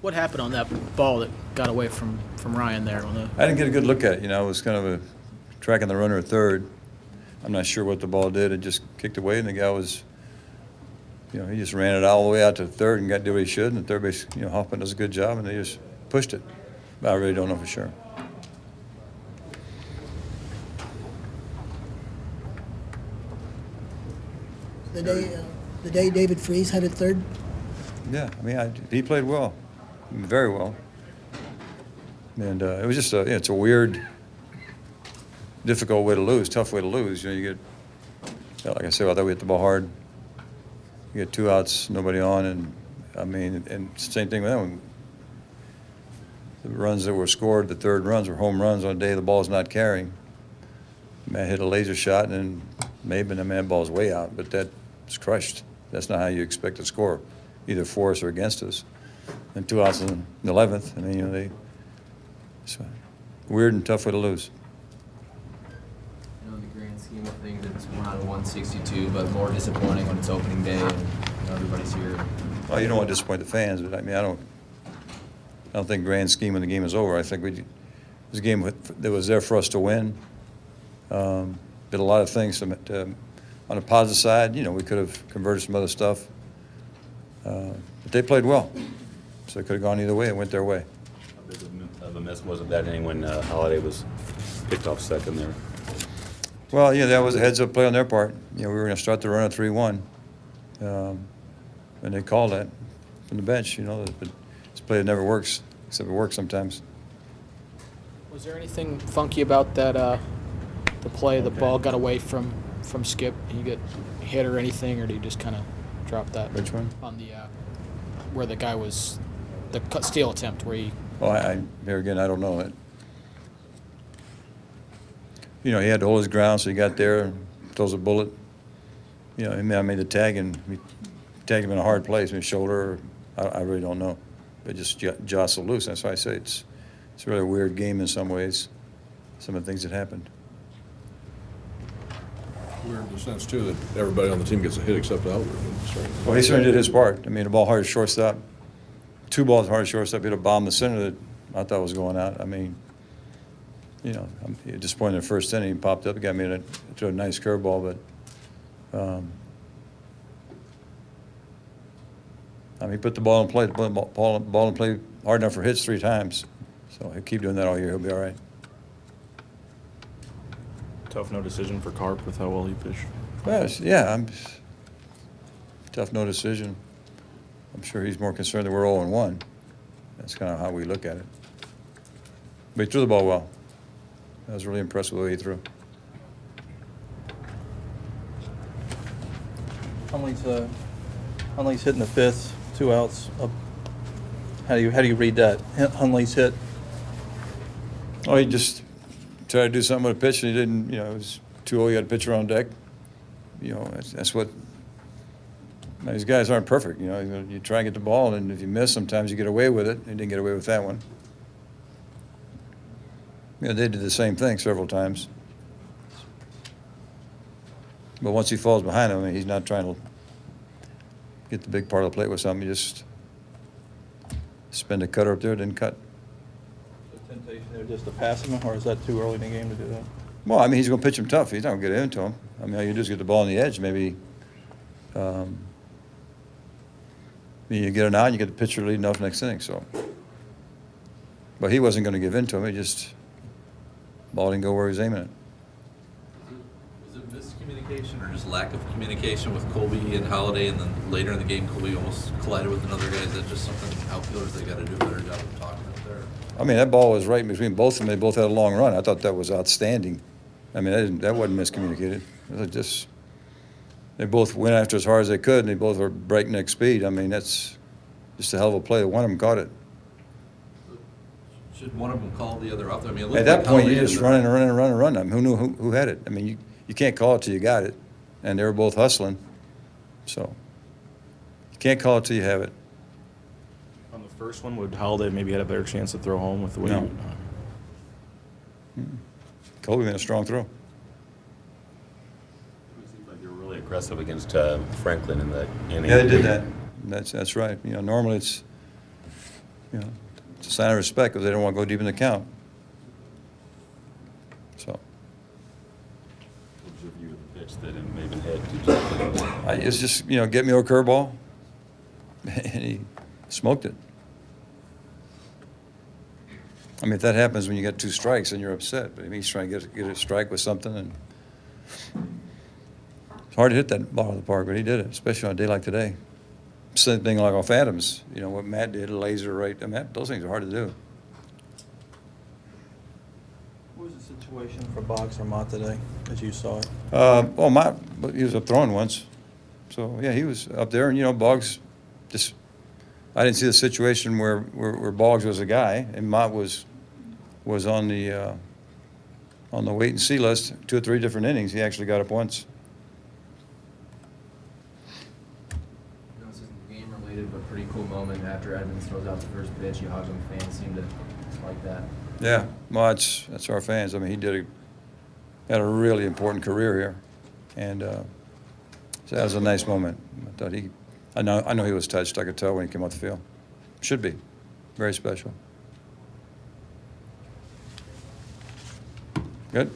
What happened on that ball that got away from Ryan there? I didn't get a good look at it. I was kind of tracking the runner at third. I'm not sure what the ball did. It just kicked away, and the guy was, he just ran it all the way out to third and did what he should. And third base, Hoffman does a good job, and they just pushed it. But I really don't know for sure. The day David Freese headed third? Yeah, he played well, very well. And it was just it's a weird, difficult way to lose, tough way to lose. You get, like I said, I thought we hit the ball hard. You get 2 outs, nobody on, and same thing with them. The runs that were scored, the third runs were home runs on a day the ball's not carrying. Matt hit a laser shot, and maybe that ball's way out, but that was crushed. That's not how you expect to score, either for us or against us. And 2 outs in the 11th, it's a weird and tough way to lose. In the grand scheme of things, it's 1 out of 162, but more disappointing when it's opening day and everybody's here. Well, you don't want to disappoint the fans, but I don't think grand scheme when the game is over. I think it was a game that was there for us to win. Did a lot of things on the positive side. We could have converted some other stuff, but they played well, so it could have gone either way. It went their way. How big of a miss was it that inning when Holiday was picked off second there? Well, that was a heads-up play on their part. We were going to start the run at 3-1, and they called that from the bench. But this play never works, except it works sometimes. Was there anything funky about that the play? The ball got away from Skip. Did you get hit or anything, or did you just kind of drop that? Which one? On the where the guy was, the steal attempt where he. Well, here again, I don't know it. He had to hold his ground, so he got there and throws a bullet. I made the tag, and we tagged him in a hard place, in his shoulder. I really don't know. But just jostled loose. That's why I say it's a really weird game in some ways, some of the things that happened. Weird in the sense, too, that everybody on the team gets a hit except Albert. Well, he certainly did his part. The ball hard shortstop. 2 balls hard shortstop. He hit a bomb in the center that I thought was going out. I'm disappointed in the first inning. He popped up, got me to a nice curveball, but he put the ball in play. Ball in play hard enough for hits 3 times. So he'll keep doing that all year. He'll be all right. Tough no decision for Carp with how well he pitched. Well, yeah, tough no decision. I'm sure he's more concerned that we're 0-1. That's kind of how we look at it. But he threw the ball well. I was really impressed with the way he threw. Hunley's hitting the 5th, 2 outs. How do you read that? Hunley's hit. Oh, he just tried to do something with a pitch, and he didn't. It was 2-0. You had a pitcher on deck. That's what. These guys aren't perfect. You try and get the ball, and if you miss, sometimes you get away with it. He didn't get away with that one. They did the same thing several times. But once he falls behind him, he's not trying to get the big part of the plate with something. He just spin the cutter up there, didn't cut. The temptation there just to pass him, or is that too early in the game to do that? Well, he's going to pitch him tough. He's not going to get into him. All you do is get the ball on the edge. Maybe you get an out, and you get the pitcher leading off next inning. So, but he wasn't going to give in to him. He just ball didn't go where he was aiming it. Was it miscommunication or just lack of communication with Colby and Holiday, and then later in the game, Colby almost collided with another guy? Is that just something outfielders they got to do a better job of talking up there? That ball was right between both of them. They both had a long run. I thought that was outstanding. That wasn't miscommunicated. It was just they both went after as hard as they could, and they both were breakneck speed. That's just a hell of a play. One of them caught it. Should one of them call the other up? At that point, you just run. Who knew who had it? You can't call it till you got it, and they were both hustling. So you can't call it till you have it. On the first one, would Holiday maybe had a better chance to throw home with the way? No. Colby made a strong throw. It seems like you're really aggressive against Franklin in that inning. Yeah, they did that. That's right. Normally it's You know, it's a sign of respect because they don't want to go deep in the count. So What was your view of the pitch that it may have been hit? it's just, you know, get me a curveball, and he smoked it. I mean, if that happens when you get 2 strikes, then you're upset. But I mean, he's trying to get a strike with something, and it's hard to hit that ball in the park, but he did it, especially on a day like today. Same thing like off Adams, you know, what Matt did, a laser right. I mean, those things are hard to do. What was the situation for Boggs or Mott today, as you saw it? Well, Mott, he was up throwing once. So, yeah, he was up there, and, you know, Boggs just, I didn't see the situation where Boggs was a guy, and Mott was on the wait and see list, 2 or 3 different innings. He actually got up once. You know, this isn't game related, but pretty cool moment after Edmonds throws out the first pitch. You hug him. Fans seem to like that. Yeah, well, that's our fans. I mean, he had a really important career here, and so that was a nice moment. I thought I know he was touched. I could tell when he came off the field. Should be very special. Good.